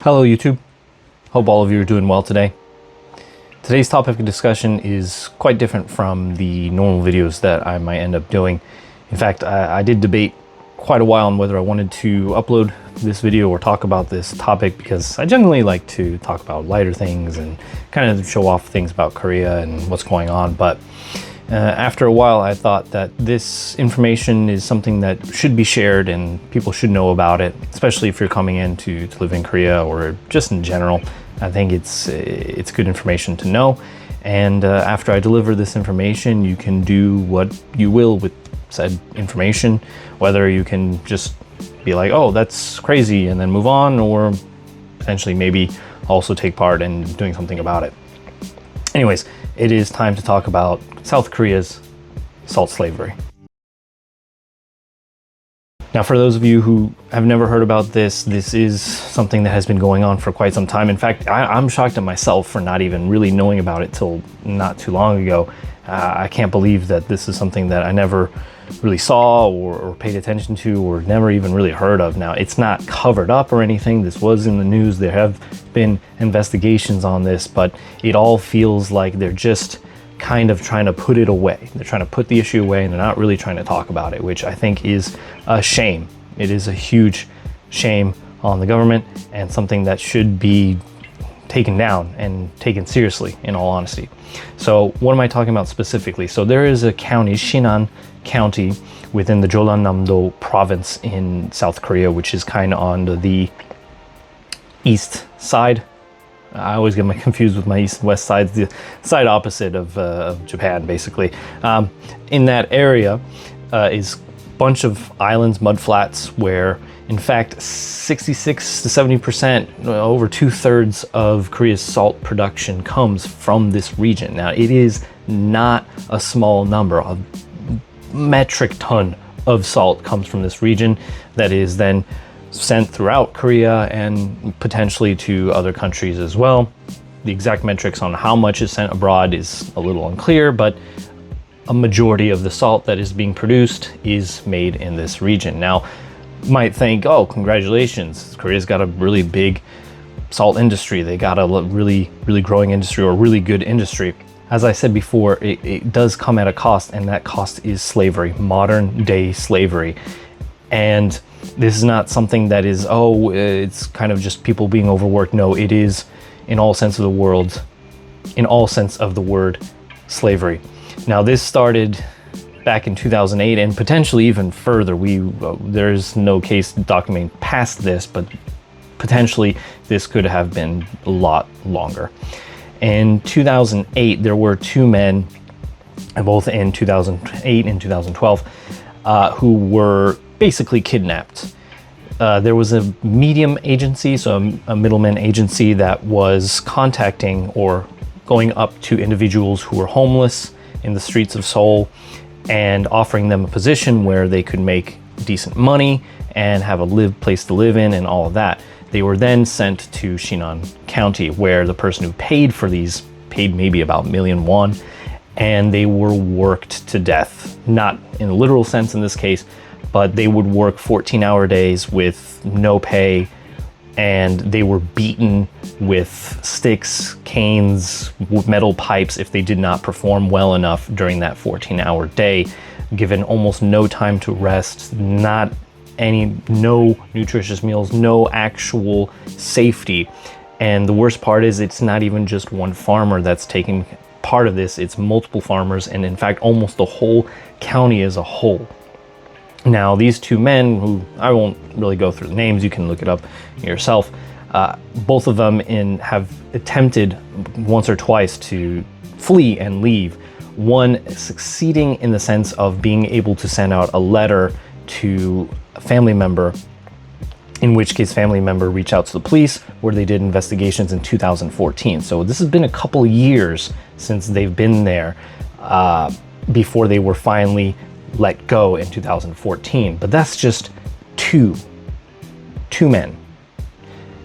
Hello YouTube, hope all of you are doing well today. Today's topic of discussion is quite different from the normal videos that I might end up doing. In fact, I did debate quite a while on whether I wanted to upload this video or talk about this topic, because I generally like to talk about lighter things and kind of show off things about Korea and what's going on. But after a while, I thought that this information is something that should be shared and people should know about it, especially if you're coming in to live in Korea or just in general. I think it's good information to know. And after I deliver this information, you can do what you will with said information, whether you can just be like, oh, that's crazy, and then move on, or potentially maybe also take part in doing something about it. Anyways, it is time to talk about South Korea's salt slavery. Now, for those of you who have never heard about this is something that has been going on for quite some time. In fact, I'm shocked at myself for not even really knowing about it till not too long ago. I can't believe that this is something that I never really saw or paid attention to or never even really heard of. Now, it's not covered up or anything. This was in the news. There have been investigations on this, but it all feels like they're just kind of trying to put it away. They're trying to put the issue away, and they're not really trying to talk about it, which I think is a shame. It is a huge shame on the government and something that should be taken down and taken seriously, in all honesty. So what am I talking about specifically? So there is a county, Sinnan County, within the Jeollanam-do province in South Korea, which is kind of on the east side. I always get confused with my east and west sides, the side opposite of Japan, basically. In that area is a bunch of islands, mudflats, where in fact 66 to 70%, over 2/3 of Korea's salt production comes from this region. Now, it is not a small number. A metric ton of salt comes from this region that is then sent throughout Korea and potentially to other countries as well. The exact metrics on how much is sent abroad is a little unclear, but a majority of the salt that is being produced is made in this region. Now, you might think, oh, congratulations, Korea's got a really big salt industry. They got a really growing industry, or really good industry. As I said before, it does come at a cost, and that cost is slavery, modern day slavery. And this is not something that is, oh, it's kind of just people being overworked. No, it is, in all sense of the word, slavery. Now, this started back in 2008 and potentially even further. There's no case documenting past this, but potentially this could have been a lot longer. In 2008, there were two men, both in 2008 and 2012, who were basically kidnapped. There was a medium agency, so a middleman agency, that was contacting or going up to individuals who were homeless in the streets of Seoul and offering them a position where they could make decent money and have a place to live in and all of that. They were then sent to Sinnan County, where the person who paid for these paid maybe about 1 million won, and they were worked to death. Not in a literal sense in this case, but they would work 14-hour days with no pay, and they were beaten with sticks, canes, metal pipes if they did not perform well enough during that 14-hour day, given almost no time to rest, no nutritious meals, no actual safety. And the worst part is, it's not even just one farmer that's taking part of this, it's multiple farmers, and in fact almost the whole county as a whole. Now, these two men, who I won't really go through the names, you can look it up yourself, both of them have attempted once or twice to flee and leave. One succeeding in the sense of being able to send out a letter to a family member, in which case family member reached out to the police, where they did investigations in 2014. So this has been a couple of years since they've been there, before they were finally let go in 2014. But that's just two men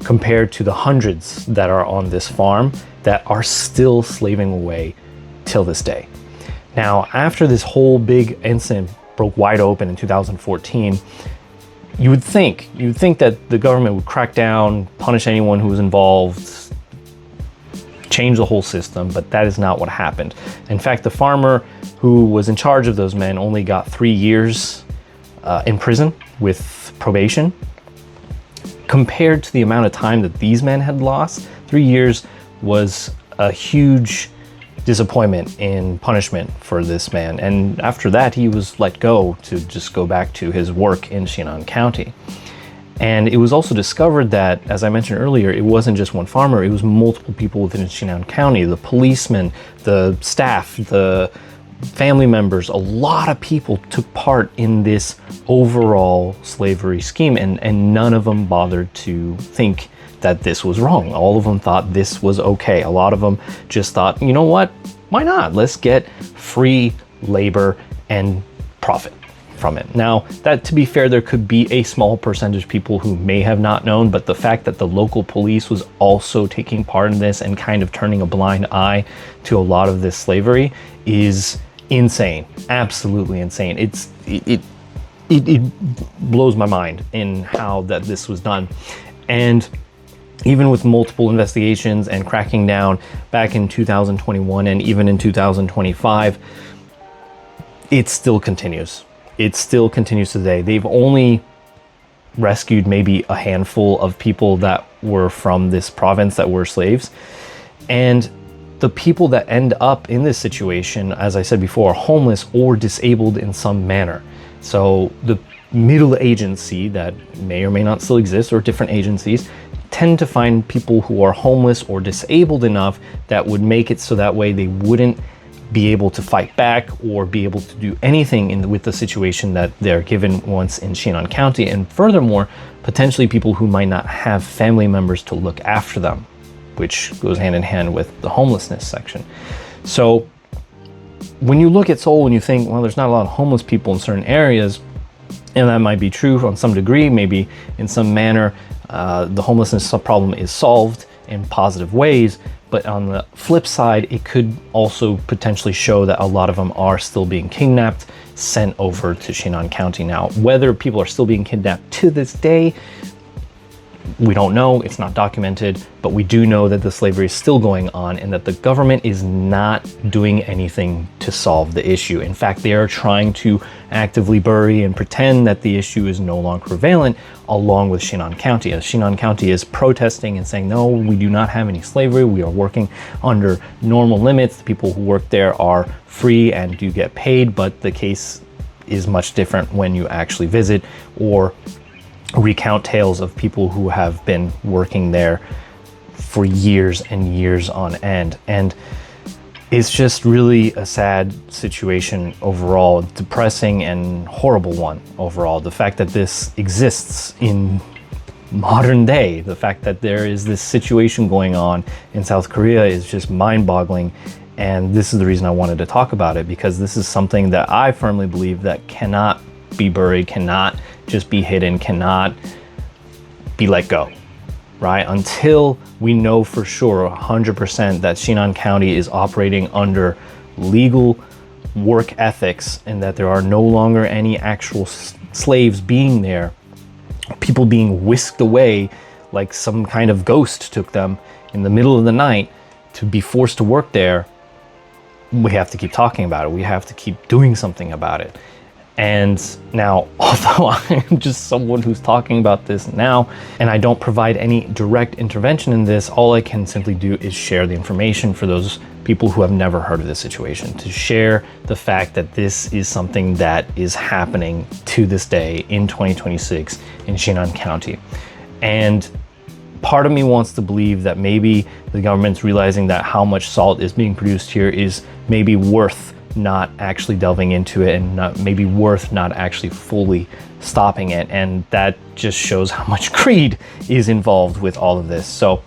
compared to the hundreds that are on this farm that are still slaving away till this day. Now, after this whole big incident broke wide open in 2014, you would think that the government would crack down, punish anyone who was involved, change the whole system, but that is not what happened. In fact, the farmer who was in charge of those men only got 3 years in prison with probation. Compared to the amount of time that these men had lost, 3 years was a huge disappointment in punishment for this man. And after that, he was let go to just go back to his work in Sinnan County. And it was also discovered that, as I mentioned earlier, it wasn't just one farmer, it was multiple people within Sinnan County, the policemen, the staff, the family members. A lot of people took part in this overall slavery scheme, and none of them bothered to think that this was wrong. All of them thought this was okay. A lot of them just thought, you know what, why not? Let's get free labor and profit from it. Now, that, to be fair, there could be a small percentage of people who may have not known, but the fact that the local police was also taking part in this and kind of turning a blind eye to a lot of this slavery is insane. Absolutely insane. It blows my mind in how that this was done. And even with multiple investigations and cracking down back in 2021 and even in 2025, it still continues. It still continues today. They've only rescued maybe a handful of people that were from this province that were slaves. And the people that end up in this situation, as I said before, are homeless or disabled in some manner. So the middle agency that may or may not still exist, or different agencies, tend to find people who are homeless or disabled enough that would make it so that way they wouldn't be able to fight back or be able to do anything with the situation that they're given once in Sinnan County. And furthermore, potentially people who might not have family members to look after them, which goes hand in hand with the homelessness section. So when you look at Seoul and you think, well, there's not a lot of homeless people in certain areas, and that might be true on some degree, maybe in some manner, the homelessness problem is solved in positive ways. But on the flip side, it could also potentially show that a lot of them are still being kidnapped, sent over to Sinnan County. Now, whether people are still being kidnapped to this day, we don't know, it's not documented, but we do know that the slavery is still going on and that the government is not doing anything to solve the issue. In fact, they are trying to actively bury and pretend that the issue is no longer prevalent, along with Sinnan County. As Sinnan County is protesting and saying, no, we do not have any slavery, we are working under normal limits, the people who work there are free and do get paid, but the case is much different when you actually visit or recount tales of people who have been working there for years and years on end. And it's just really a sad situation overall, depressing and horrible one overall. The fact that this exists in modern day, the fact that there is this situation going on in South Korea is just mind-boggling. And this is the reason I wanted to talk about it, because this is something that I firmly believe that cannot be buried, cannot just be hidden, cannot be let go, right? Until we know for sure 100% that Sinnan County is operating under legal work ethics and that there are no longer any actual slaves being there, people being whisked away like some kind of ghost took them in the middle of the night to be forced to work there, we have to keep talking about it. We have to keep doing something about it. And now, although I'm just someone who's talking about this now, and I don't provide any direct intervention in this, all I can simply do is share the information for those people who have never heard of this situation, to share the fact that this is something that is happening to this day in 2026 in Sinnan County. And part of me wants to believe that maybe the government's realizing that how much salt is being produced here is maybe worth not actually delving into it, and maybe worth not actually fully stopping it. And that just shows how much greed is involved with all of this. So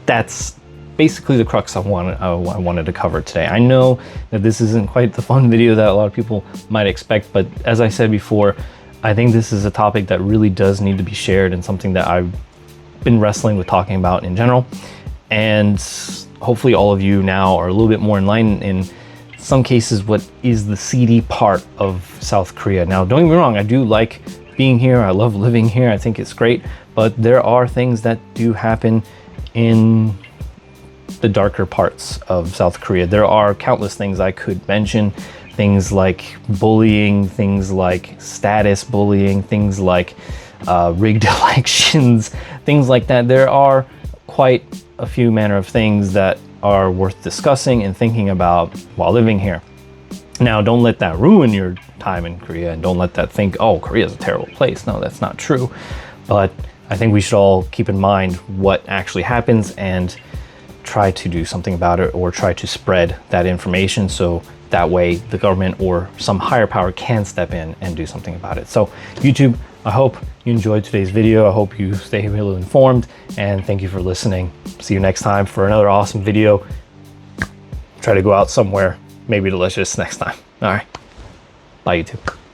that's basically the crux I wanted to cover today. I know that this isn't quite the fun video that a lot of people might expect, but as I said before, I think this is a topic that really does need to be shared and something that I've been wrestling with talking about in general. And hopefully all of you now are a little bit more enlightened in some cases what is the seedy part of South Korea. Now, don't get me wrong, I do like being here. I love living here. I think it's great. But there are things that do happen in the darker parts of South Korea. There are countless things I could mention. Things like bullying, things like status bullying, things like rigged elections, things like that. There are quite a few manner of things that are worth discussing and thinking about while living here. Now, don't let that ruin your time in Korea, and don't let that think, oh, Korea is a terrible place. No, that's not true. But I think we should all keep in mind what actually happens and try to do something about it, or try to spread that information so that way the government or some higher power can step in and do something about it. So YouTube, I hope you enjoyed today's video. I hope you stay well informed, and thank you for listening. See you next time for another awesome video. Try to go out somewhere, maybe delicious next time. All right, bye YouTube.